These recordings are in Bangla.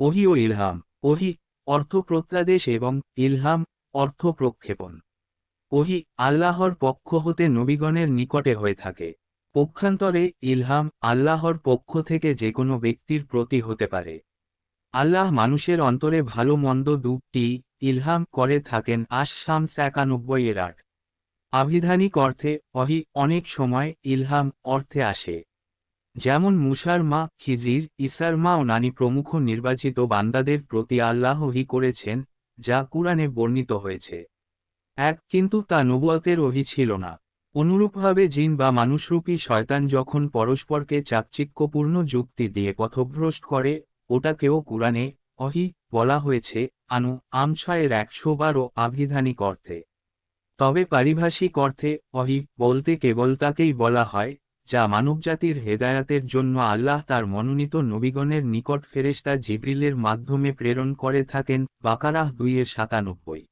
ওহী ও ইলহাম। ওহী অর্থ প্রত্যাদেশ এবং ইলহাম অর্থ প্রক্ষেপণ। ওহী আল্লাহর পক্ষ হতে নবীগণের নিকটে হয়ে থাকে। পক্ষান্তরে ইলহাম আল্লাহর পক্ষ থেকে যে কোনো ব্যক্তির প্রতি হতে পারে। আল্লাহ মানুষের অন্তরে ভালো মন্দ দুটি ইলহাম করে থাকেন। আশ-শামস ৯১-৮। আবিধানিক অর্থে ওহী অনেক সময় ইলহাম অর্থে আসে। যেমন মুসার মা খিজির, ঈসার মা ও নানি প্রমুখ নির্বাচিত বান্দাদের প্রতি আল্লাহ ওহী করেছেন, যা কুরআনে বর্ণিত হয়েছে। কিন্তু তা নবুয়তের ওহী ছিল না। অনুরূপভাবে জিন বা মানুষরূপী শয়তান যখন পরস্পরকে চাকচিক্যপূর্ণ যুক্তি দিয়ে পথভ্রষ্ট করে, ওটাকেও কুরআনে ওহী বলা হয়েছে। আম ৬-১১২ আবিধানিক অর্থে। তবে পারিভাষিক অর্থে ওহী বলতে কেবল তাকেই বলা হয়, যা মানবজাতির হেদায়াতের জন্য আল্লাহ তার মনোনীত নবীগণের নিকট ফেরেশতা জিবরিলের মাধ্যমে প্রেরণ করে থাকেন। বাকারাহ ২-৯৭।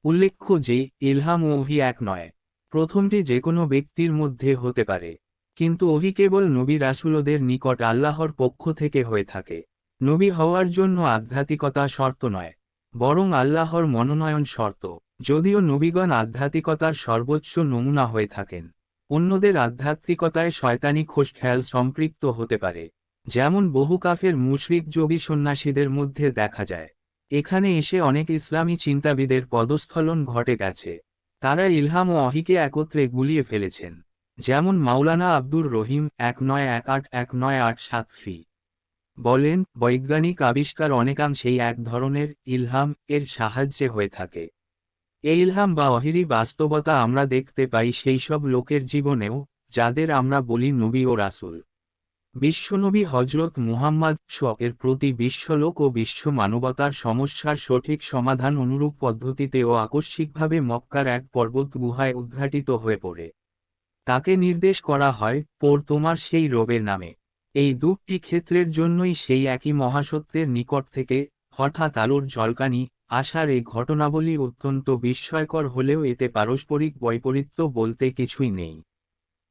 উল্লেখ্য যে ইলহাম ও ওহী এক নয়। প্রথমটি যে কোনো ব্যক্তির মধ্যে হতে পারে, কিন্তু ওহী কেবল নবী রাসূলদের নিকট আল্লাহর পক্ষ থেকে হয়ে থাকে। নবী হওয়ার জন্য আধ্যাত্মিকতা শর্ত নয়, বরং আল্লাহর মনোনয়ন শর্ত। যদিও নবীগণ আধ্যাত্মিকতার সর্বোচ্চ নমুনা হয়ে থাকেন, অন্যদের আধ্যাত্মিকতায় শয়তানি খোশখেয়াল সম্পৃক্ত হতে পারে, যেমন বহু কাফের মুশরিক যোগী সন্ন্যাসীদের মধ্যে দেখা যায়। এখানে এসে অনেক ইসলামী চিন্তাবিদের পদস্খলন ঘটে গেছে। তারা ইলহাম ও ওহীকে একত্রে গুলিয়ে ফেলেছেন। যেমন মাওলানা আব্দুর রহিম ১৯১৮-১৯৮৭ বলেন, বৈজ্ঞানিক আবিষ্কার অনেকাংশেই এক ধরনের ইলহাম এর সাহায্যে হয়ে থাকে। এই ইলহাম বা ওহীরই বাস্তবতা আমরা দেখতে পাই সেই সব লোকের জীবনেও, যাদের আমরা বলি নবী ও রাসূল। বিশ্বনবী হযরত মুহাম্মদ এর প্রতি বিশ্বলোক ও বিশ্ব মানবতার সমস্যার সঠিক সমাধান অনুরূপ পদ্ধতিতে ও আকস্মিকভাবে মক্কার এক পর্বত গুহায় উদ্ঘাটিত হয়ে পড়ে। তাকে নির্দেশ করা হয়, পড় তোমার সেই রবের নামে। এই দুটি ক্ষেত্রের জন্যই সেই একই মহাসত্যের নিকট থেকে হঠাৎ আলোর ঝলকানি আসার এই ঘটনাবলী অত্যন্ত বিস্ময়কর হলেও এতে পারস্পরিক বৈপরীত্য বলতে কিছুই নেই।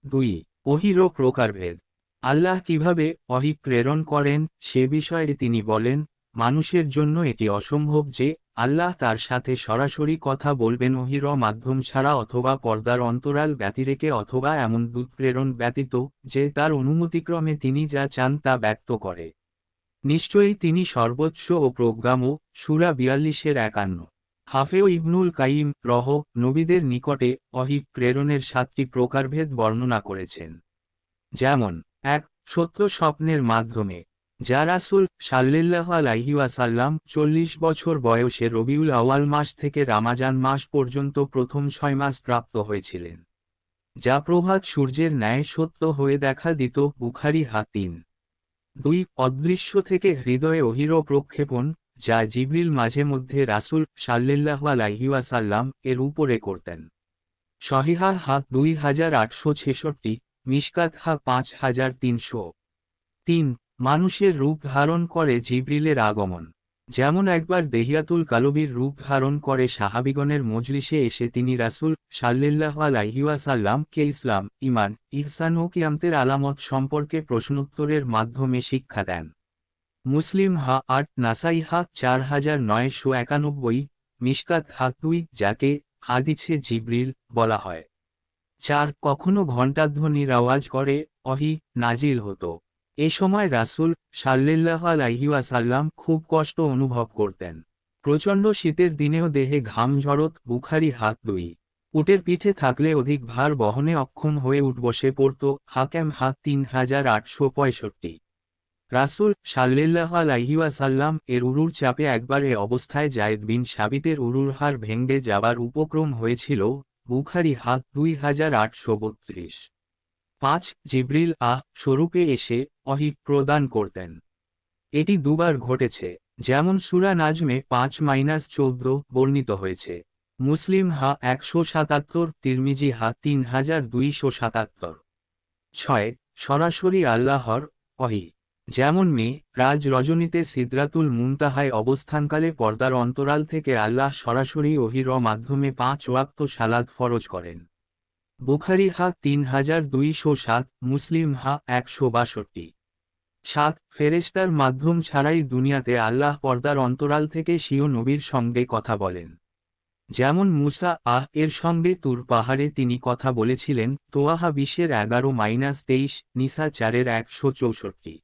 ২. ওহীর ও প্রকারভেদ। আল্লাহ কিভাবে ওহী প্রেরণ করেন সে বিষয়ে তিনি বলেন, মানুষের জন্য এটি অসম্ভব যে আল্লাহ তার সাথে সরাসরি কথা বলবেন ওহীর মাধ্যম ছাড়া অথবা পর্দার অন্তরাল ব্যতিরেকে অথবা এমন দূত প্রেরণ ব্যতীত যে তার অনুমতিক্রমে তিনি যা চান তা ব্যক্ত করে। নিশ্চয়ই তিনি সর্বোচ্চ ও প্রজ্ঞাময়। সূরা ৪২-৫১। হাফেজ ইবনুল কাইয়িম নবীদের নিকটে ওহী প্রেরণের ৭টি প্রকারভেদ বর্ণনা করেছেন। যেমন ১. সত্য স্বপ্নের মাধ্যমে, যা রাসূল সাল্লাল্লাহু আলাইহি ওয়াসাল্লাম ৪০ বছর বয়সে রবিউল আউয়াল মাস থেকে রামাজান মাস পর্যন্ত প্রথম ৬ মাস প্রাপ্ত হয়েছিলেন, যা প্রভাত সূর্যের ন্যায় সত্য হয়ে দেখা দিত। বুখারী হা ৩। ২. অদৃশ্য থেকে হৃদয়ে ওহীর প্রক্ষেপণ, যা জিবরিল মাঝে মধ্যে রাসূল সাল্লাল্লাহু আলাইহি ওয়াসাল্লাম এর উপরে করতেন। সহিহা হা ২৮৬৬, মিশকাত হা ৫৩০০। ৩. মানুষের রূপ ধারণ করে জিবরিলের আগমন। যেমন একবার দেহিয়াতুল কালবির রূপ ধারণ করে সাহাবীগণের মজলিসে এসে তিনি রাসূল সাল্লাল্লাহু আলাইহি ওয়াসাল্লামকে ইসলাম, ঈমান, ইহসান ও কিয়ামতের আলামত সম্পর্কে প্রশ্নোত্তরের মাধ্যমে শিক্ষা দেন। মুসলিম হা ৮, নাসাই হা ৪৯৯১, মিশকাত হা ২, যাকে হাদিসে জিবরিল বলা হয়। ৪. কখনো ঘণ্টাধ্বনির আওয়াজ করে ওহী নাজিল হতো। এ সময় রাসূল সাল্লাল্লাহু আলাইহি ওয়াসাল্লাম খুব কষ্ট অনুভব করতেন। প্রচণ্ড শীতের দিনেও দেহে ঘাম ঝরত। বুখারী হা ২। উটের পিঠে থাকলে অধিক ভার বহনে অক্ষম হয়ে উট বসে পড়ত। হাকেম হা ৩৮৬৫। রাসূল সাল্লাল্লাহু আলাইহি ওয়াসাল্লাম এর উরুর চাপে একবার এ অবস্থায় যায়েদ বিন সাবিতের উরুর হাড় ভেঙে যাবার উপক্রম হয়েছিল। বুখারী হা ২৮৩২। ৫. জিবরিল স্বরূপে এসে ওহী প্রদান করতেন। এটি দুবার ঘটেছে, যেমন সূরা নাজমে ৫-১৪ বর্ণিত হয়েছে। মুসলিম হা ১৭৭, তিরমিজি হা ৩২৭৭। ৬. সরাসরি আল্লাহর ওহী। যেমন রাজ রজনীতে সিদরাতুল মুনতাহায় অবস্থানকালে পর্দার অন্তরাল থেকে আল্লাহ সরাসরি ওহীর মাধ্যমে ৫ ওয়াক্ত সালাত ফরজ করেন। বুখারী হা ৩২০৭, মুসলিম হা ১৬২। 7 ফেরেশতার মাধ্যম ছাড়াই দুনিয়াতে আল্লাহ পর্দার অন্তরাল থেকে স্বীয় নবীর সঙ্গে কথা বলেন। যেমন মুসা এর সঙ্গে তুর পাহাড়ে তিনি কথা বলেছিলেন। তোয়াহা 20-11-23, নিসা 4-164।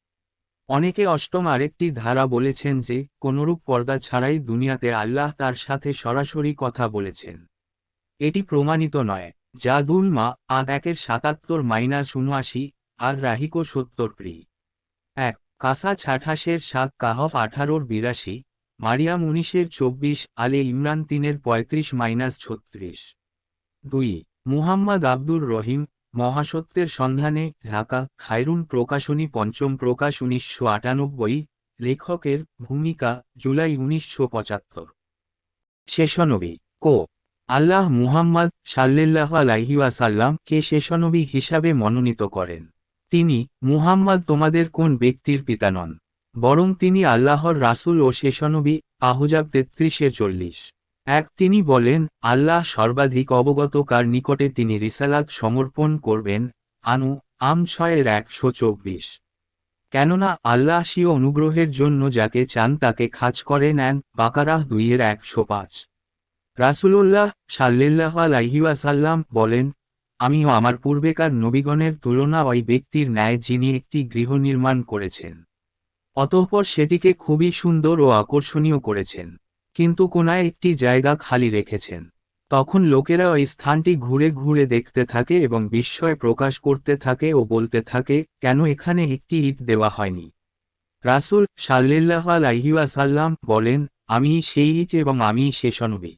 অনেকে অষ্টম আরেকটি ধারা বলেছেন যে কোনরূপ পর্দা ছাড়াই দুনিয়াতে আল্লাহ তার সাথে সরাসরি কথা বলেছেন। এটি প্রমাণিত নয়। জাদুল মা 1-77-79 আর রাহিকো 70 1 কাসা 28-7 কাহফ 18-82 মারিয়াম 19-24 আলে ইমরান 3-35-36 2 মুহাম্মদ আব্দুর রহিম মহাসত্যের সন্ধানে ঢাকা খায়রুন প্রকাশনী পঞ্চম প্রকাশ 1998 লেখকের ভূমিকা জুলাই 1975 শেষনবী কো আল্লাহ মুহাম্মদ সাল্লাল্লাহু আলাইহি ওয়াসাল্লাম কে শেষনবী হিসাবে মনোনীত করেন। তিনি মুহাম্মদ তোমাদের কোন ব্যক্তির পিতা নন, বরং তিনি আল্লাহর রাসূল ও শেষনবী। আহজাব 33-40 1 তিনি বলেন, আল্লাহ সর্বাধিক অবগত কার নিকটে তিনি রিসালাত সমর্পণ করবেন। আনু আম 6-124 কেননা আল্লাহ স্বীয় অনুগ্রহের জন্য যাকে চান তাকে খাজ করে নেন। বাকারাহ 2-105 রাসূলুল্লাহ সাল্লাল্লাহু আলাইহি ওয়াসাল্লাম বলেন, আমিও আমার পূর্বেকার নবীগণের তুলনা ওই ব্যক্তির ন্যায় যিনি একটি গৃহ নির্মাণ করেছেন, অতঃপর সেটিকে খুবই সুন্দর ও আকর্ষণীয় করেছেন, কিন্তু কোনায় একটি জায়গা খালি রেখেছেন। তখন লোকেরা ওই স্থানটি ঘুরে ঘুরে দেখতে থাকে এবং বিস্ময় প্রকাশ করতে থাকে ও বলতে থাকে, কেন এখানে একটি ইট দেওয়া হয়নি? রাসূল সাল্লাল্লাহু আলাইহি ওয়াসাল্লাম বলেন, আমিই সেই ইট এবং আমিই শেষনবী।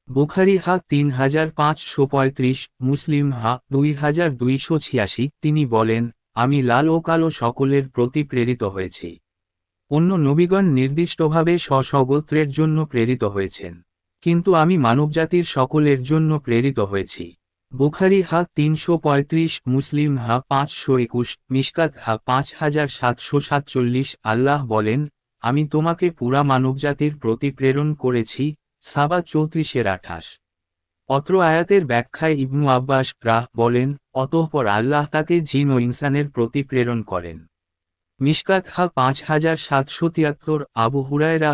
বুখারী 3535, মুসলিম 2286। তিনি বলেন, আমি লাল ও কালো সকলের প্রতি প্রেরিত হয়েছি। অন্য নবীগণ নির্দিষ্টভাবে স্ব-স্ব-গোত্রের জন্য প্রেরিত হয়েছেন, কিন্তু আমি মানবজাতির সকলের জন্য প্রেরিত হয়েছি। বুখারী 335, মুসলিম 521, মিশকাত 5747। আল্লাহ বলেন, আমি তোমাকে পুরা মানবজাতির প্রতি প্রেরণ করেছি। সাবা 34-28 অত্র আয়াতের ব্যাখ্যায় ইবনু আব্বাস বলেন, অতঃপর আল্লাহ তাকে জিন ও ইনসানের প্রতি প্রেরণ করেন। মিশকাত 5773। আবু হুরায়রা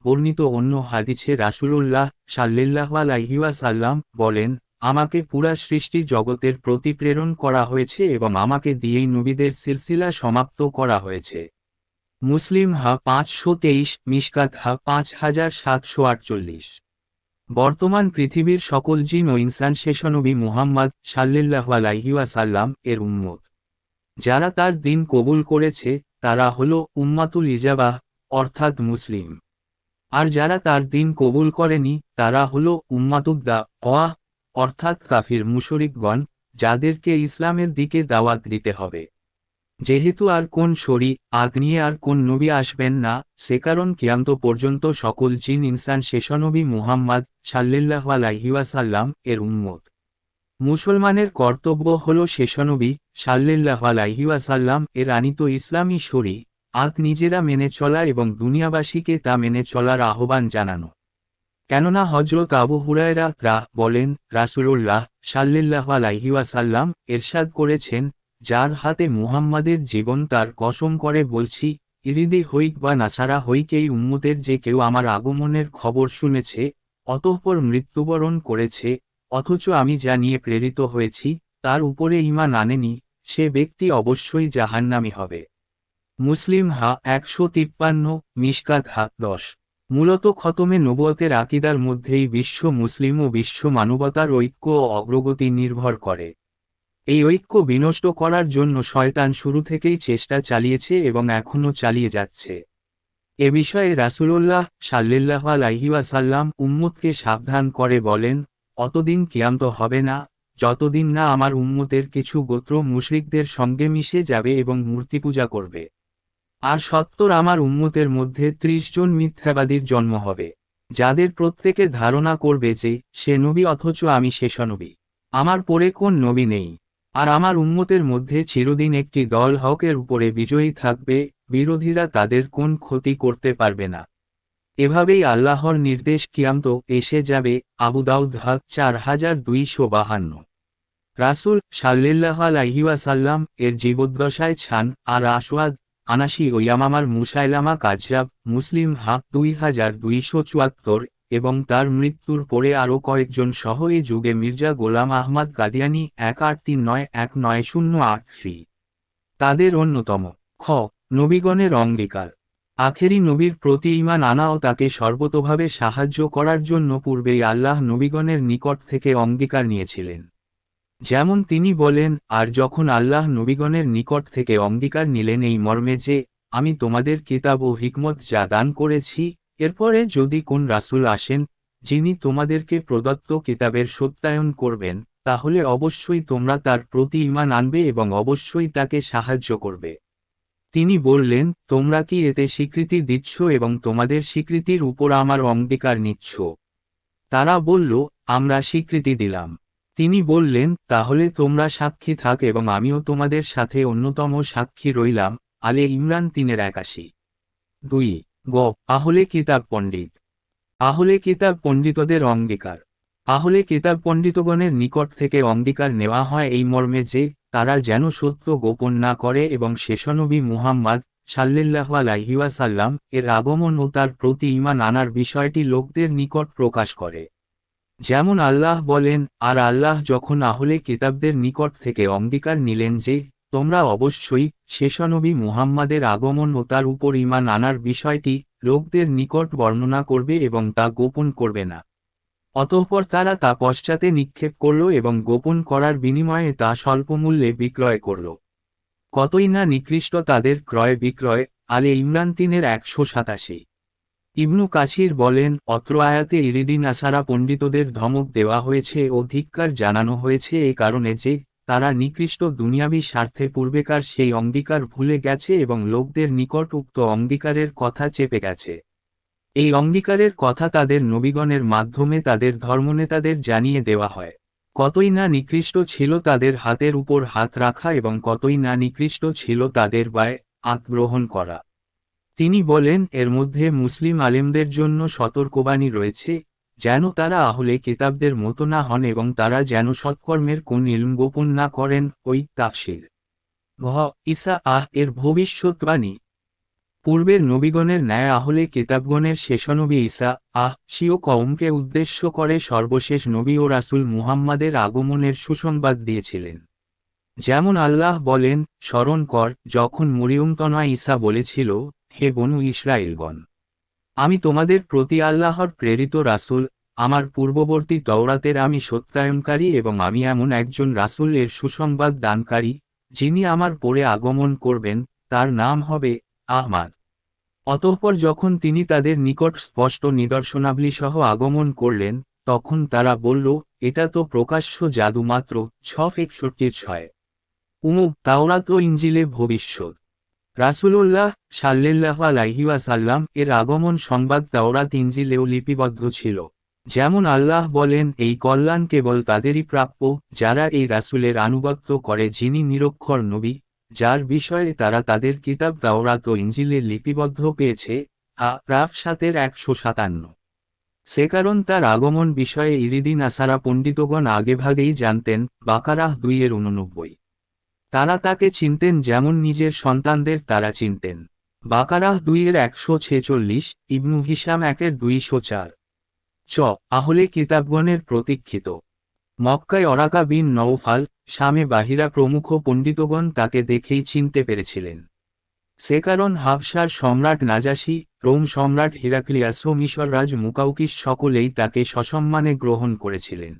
বর্ণিত অন্য হাদিসে রাসূলুল্লাহ সাল্লাল্লাহু আলাইহি ওয়াসাল্লাম বলেন, আমাকে পুরা সৃষ্টি জগতের প্রতি প্রেরণ করা হয়েছে এবং আমাকে দিয়েই নবীদের সিলসিলা সমাপ্ত করা হয়েছে। মুসলিম 523, মিশকাত 5748। বর্তমান পৃথিবীর সকল জিন ও ইনসান শেষনবী মুহাম্মদ সাল্লাল্লাহু আলাইহি ওয়াসাল্লাম এর উম্মত। যারা তার দিন কবুল করেছে তারা হলো উম্মাতুল ইজাবাহ, অর্থাৎ মুসলিম। আর যারা তার দিন কবুল করেনি তারা হলো উম্মাতুদ্দা অর্থাৎ কাফির মুশরিকগণ, যাদেরকে ইসলামের দিকে দাওয়াত দিতে হবে। যেহেতু আর কোন শরীআত নিয়ে আর কোন নবী আসবেন না, সে কারণ কিয়ামত পর্যন্ত সকল জিন ইনসান শেষনবী মুহাম্মদ সাল্লাল্লাহু আলাইহি ওয়াসাল্লাম এর উম্মত। মুসলমানের কর্তব্য হল শেষনবী সাল্লাল্লাহু আলাইহি ওয়াসাল্লাম এর আনিত ইসলামী শরীআত নিজেরা মেনে চলা এবং দুনিয়াবাসীকে তা মেনে চলার আহ্বান জানানো। কেননা হযরত আবু হুরায়রা বলেন, রাসূলুল্লাহ সাল্লাল্লাহু আলাইহি ওয়াসাল্লাম ইরশাদ করেছেন, যার হাতে মুহাম্মাদের জীবন তার কসম করে বলছি, ইহুদি হইক বা নাসারা হইক এই উম্মতের যে কেউ আমার আগমনের খবর শুনেছে অতঃপর মৃত্যুবরণ করেছে, অথচ আমি যা নিয়ে প্রেরিত হয়েছি তার উপরে ঈমান আনেনি, সে ব্যক্তি অবশ্যই জাহান্নামী হবে। মুসলিম 153, মিশকাত 10। মূলত খতমে নবুয়তের আকীদার মধ্যেই বিশ্ব মুসলিম ও বিশ্ব মানবতার ঐক্য ও অগ্রগতি নির্ভর করে। এই ঐক্য বিনষ্ট করার জন্য শয়তান শুরু থেকেই চেষ্টা চালিয়েছে এবং এখনও চালিয়ে যাচ্ছে। এ বিষয়ে রাসূলুল্লাহ সাল্লাল্লাহু আলাইহি ওয়াসাল্লাম উম্মতকে সাবধান করে বলেন, অতদিন কিয়ামত হবে না যতদিন না আমার উম্মতের কিছু গোত্র মুশরিকদের সঙ্গে মিশে যাবে এবং মূর্তি পূজা করবে। আর সত্তর আমার উম্মতের মধ্যে 30 জন মিথ্যাবাদীর জন্ম হবে, যাদের প্রত্যেকে ধারণা করবে যে সে নবী অথচ আমি শেষনবী, আমার পরে কোন নবী নেই। আর আমার উম্মতের মধ্যে চিরদিন একটি দল হকের উপরে বিজয়ী থাকবে, বিরোধীরা তাদের কোন ক্ষতি করতে পারবে না। এভাবেই আল্লাহর নির্দেশ কিয়ামত এসে যাবে। আবু দাউদ 4252। রাসূল সাল্লাল্লাহু আলাইহি ওয়াসাল্লাম এর জীবদ্দশায় ছান আর আসওয়াদ আনাসি ও ইয়ামামার মুসাইলামা কাজ্জাব, মুসলিম হাক 2274, এবং তার মৃত্যুর পরে আরও কয়েকজন সহ এ যুগে মির্জা গোলাম আহমদ কাদিয়ানী 18391908 তাদের অন্যতম। খ। নবীগণের অঙ্গীকার। আখেরি নবীর প্রতি ঈমান আনা ও তাকে সর্বতোভাবে সাহায্য করার জন্য পূর্বেই আল্লাহ নবীগণের নিকট থেকে অঙ্গীকার নিয়েছিলেন। যেমন তিনি বলেন, আর যখন আল্লাহ নবীগণের নিকট থেকে অঙ্গীকার নিলেন এই মর্মে যে, আমি তোমাদের কিতাব ও হিকমত যা দান করেছি, এরপরে যদি কোন রাসূল আসেন, যিনি তোমাদেরকে প্রদত্ত কিতাবের সত্যায়ন করবেন, তাহলে অবশ্যই তোমরা তার প্রতি ঈমান আনবে এবং অবশ্যই তাকে সাহায্য করবে। তিনি বললেন, তোমরা কি এতে স্বীকৃতি দিচ্ছ এবং তোমাদের স্বীকৃতির উপর আমার অঙ্গীকার নিচ্ছ? তারা বলল, আমরা স্বীকৃতি দিলাম। তিনি বললেন, তাহলে তোমরা সাক্ষী থাক এবং আমিও তোমাদের সাথে অন্যতম সাক্ষী রইলাম। আলে ইমরান 3-81। 2। গ। আহলে কিতাব পণ্ডিত। আহলে কিতাব পণ্ডিতদের অঙ্গীকার। আহলে কিতাব পণ্ডিতগণের নিকট থেকে অঙ্গীকার নেওয়া হয় এই মর্মে যে, তারা যেন সত্য গোপন না করে এবং শেষনবী মুহাম্মদ সাল্লাল্লাহু আলাইহি ওয়াসাল্লাম এর আগমন ও তার প্রতি ঈমান আনার বিষয়টি লোকদের নিকট প্রকাশ করে। যেমন আল্লাহ বলেন, আর আল্লাহ যখন আহলে কিতাবদের নিকট থেকে অঙ্গীকার নিলেন যে, তোমরা অবশ্যই শেষনবী মুহাম্মাদের আগমন ও তার উপর ঈমান আনার বিষয়টি লোকদের নিকট বর্ণনা করবে এবং তা গোপন করবে না। অতঃপর তারা তা পশ্চাতে নিক্ষেপ করল এবং গোপন করার বিনিময়ে তা স্বল্পমূল্যে বিক্রয় করল। কতই না নিকৃষ্ট তাদের ক্রয় বিক্রয়। আলে ইমরান 3-187। ইবনু কাসির বলেন, অত্র আয়াতে ইরিদি নাসারা পণ্ডিতদের ধমক দেওয়া হয়েছে ও ধিক্কার জানানো হয়েছে এ কারণে যে, তারা নিকৃষ্ট দুনিয়াবী স্বার্থে পূর্বেকার সেই অঙ্গীকার ভুলে গেছে এবং লোকদের নিকট উক্ত অঙ্গীকারের কথা চেপে গেছে। এই অঙ্গীকারের কথা তাদের নবীগণের মাধ্যমে তাদের ধর্মনেতাদের জানিয়ে দেওয়া হয়। কতই না নিকৃষ্ট ছিল তাদের হাতের উপর হাত রাখা এবং কতই না নিকৃষ্ট ছিল তাদের বায়আত গ্রহণ করা। তিনি বলেন, এর মধ্যে মুসলিম আলেমদের জন্য সতর্কবাণী রয়েছে, যেন তারা আহলে কিতাবদের মতো না হন এবং তারা যেন সৎকর্মের কোন ইলম গোপন না করেন। ওই তাফসীর। ঘ। ঈসা এর ভবিষ্যদ্বাণী। পূর্বের নবীগণের ন্যায় আহলে কিতাবগণের শেষনবী ঈসা স্বীয় কওমকে উদ্দেশ্য করে সর্বশেষ নবী ও রাসূল মুহাম্মাদের আগমনের সুসংবাদ দিয়েছিলেন। যেমন আল্লাহ বলেন, স্মরণ কর যখন মরিয়মতনয়া ঈসা বলেছিল, হে বনু ইসরাইলগণ, আমি তোমাদের প্রতি আল্লাহর প্রেরিত রাসূল, আমার পূর্ববর্তী তওরাতের আমি সত্যায়নকারী এবং আমি এমন একজন রাসূল এর সুসংবাদ দানকারী, যিনি আমার পরে আগমন করবেন, তার নাম হবে আহমাদ। অতঃপর যখন তিনি তাদের নিকট স্পষ্ট নিদর্শনাবলী সহ আগমন করলেন, তখন তারা বলল, এটা তো প্রকাশ্য জাদু মাত্র। 6:61-6। তাওরাত ও ইনজিলে ভবিষ্যৎ। রাসূলুল্লাহ সাল্লাল্লাহু আলাইহি ওয়াসাল্লাম এর আগমন সংবাদ তাওরাত ইনজিলেও লিপিবদ্ধ ছিল। যেমন আল্লাহ বলেন, এই কল্যাণ কেবল তাদেরই প্রাপ্য যারা এই রাসূলের আনুগত্য করে যিনি নিরক্ষর নবী, যার বিষয়ে তারা তাদের কিতাব তাওরাত ও ইনজিলে লিপিবদ্ধ পেয়েছে। আরাফ 7-157। সে কারণ তার আগমন বিষয়ে ইরিদি নাসারা পণ্ডিতগণ আগেভাগেই জানতেন। বাকারাহ 2-89। তারা তাকে চিনতেন যেমন নিজের সন্তানদের তারা চিনতেন। বাকারাহ 2-146। ইবনু হিশাম 1-204। আহলে কিতাবগণের প্রতীক্ষিত। মক্কায় ওরাকা বিন নওফাল, শামে বাহিরা প্রমুখ পণ্ডিতগণ তাকে দেখেই চিনতে পেরেছিলেন। সে কারণ হাবশার সম্রাট নাজাশী, রোম সম্রাট হিরাক্লিয়াস ও মিশররাজ মুকাউকিস সকলেই তাকে সসম্মানে গ্রহণ করেছিলেন,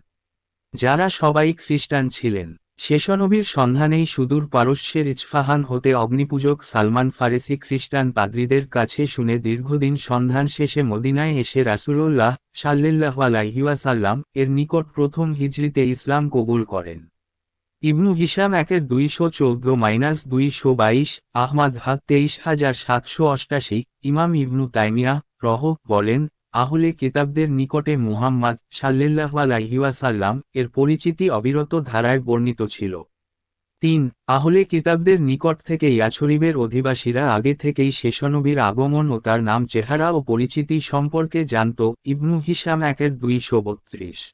যারা সবাই খ্রিস্টান ছিলেন। শেষনবীর সন্ধানেই সুদূর পারস্যের ইস্ফাহান হতে অগ্নিপূজক সালমান ফারেসি খ্রিস্টান পাদ্রীদের কাছে শুনে দীর্ঘদিন সন্ধান শেষে মদিনায় এসে রাসূলুল্লাহ সাল্লাল্লাহু আলাইহি ওয়াসাল্লাম এর নিকট প্রথম হিজরিতে ইসলাম কবুল করেন। ইবনু হিশাম 1-214-222। আহমাদ 23788। ইমাম ইবনু তাইমিয়াহ বলেন, আহলে কিতাবদের নিকটে মুহাম্মদ সাল্লাল্লাহু আলাইহি ওয়াসাল্লাম এর পরিচিতি অবিরত ধারায় বর্ণিত ছিল। 3। আহলে কিতাবদের নিকট থেকে ইয়াছরিবের অধিবাসীরা আগে থেকেই শেষনবীর আগমন ও তার নাম চেহারা ও পরিচিতি সম্পর্কে জানত। ইবনু হিশাম 1-232।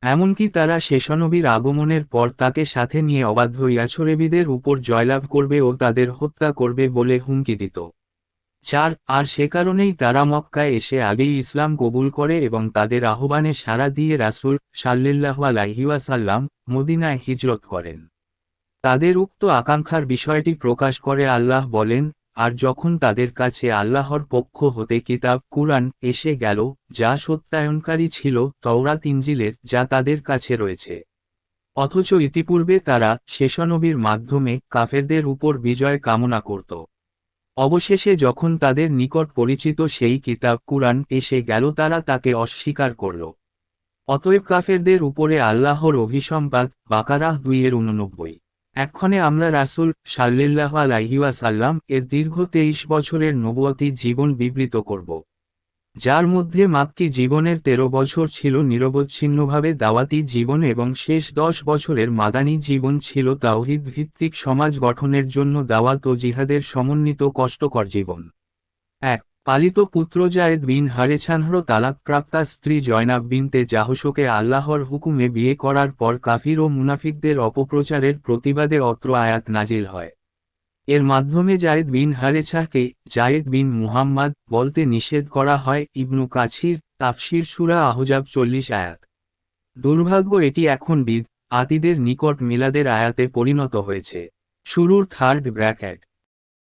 এমনকি তারা শেষনবীর আগমনের পর তাকে সাথে নিয়ে অবাধ্য ইয়াছরেবিদের উপর জয়লাভ করবে ও তাদের হত্যা করবে বলে হুমকি দিত। আর সে কারণেই তারা মক্কায় এসে আগেই ইসলাম কবুল করে এবং তাদের আহ্বানে সাড়া দিয়ে রাসূল সাল্লাল্লাহু আলাইহি ওয়াসাল্লাম মদিনায় হিজরত করেন। তাদের উক্ত আকাঙ্ক্ষার বিষয়টি প্রকাশ করে আল্লাহ বলেন, আর যখন তাদের কাছে আল্লাহর পক্ষ হতে কিতাব কুরআন এসে গেল, যা সত্যায়নকারী ছিল তওরাত ইনজিলের, যা তাদের কাছে রয়েছে। অথচ ইতিপূর্বে তারা শেষনবীর মাধ্যমে কাফেরদের উপর বিজয় কামনা করত। অবশেষে যখন তাদের নিকট পরিচিত সেই কিতাব কুরআন এসে গেল তারা তাকে অস্বীকার করল। অতএব কাফেরদের উপরে আল্লাহর অভিসম্পাত বাকারাহ 2:89। এক্ষণে আমরা রাসূল সাল্লাল্লাহু আলাইহি ওয়াসাল্লাম এর দীর্ঘ 23 বছরের নবুয়তি জীবন বিবৃত করব, যার মধ্যে মাক্কি জীবনের 13 বছর ছিল নিরবচ্ছিন্নভাবে দাওয়াতি জীবন এবং শেষ 10 বছরের মাদানী জীবন ছিল তাওহীদ ভিত্তিক সমাজ গঠনের জন্য দাওয়াত ও জিহাদের সমন্বিত কষ্টকর জীবন। 1. পালিত পুত্র যায়েদ বিন হারেছানহর তালাকপ্রাপ্তা স্ত্রী জয়নাব বিনতে জাহশকে আল্লাহর হুকুমে বিয়ে করার পর কাফির ও মুনাফিকদের অপপ্রচারের প্রতিবাদে অত্র আয়াত নাজিল হয়। এর মাধ্যমে যায়েদ বিন হারেছাকে যায়েদ বিন মুহাম্মাদ বলতে নিষেধ করা হয়। ইবনু কাছির তাফসির সূরা আহজাব 40 আয়াত। দুর্ভাগ্য এটি এখন আতিদের নিকট মিলাদের আয়াতে পরিণত হয়েছে। শুরুর থার্ড ব্র্যাকেট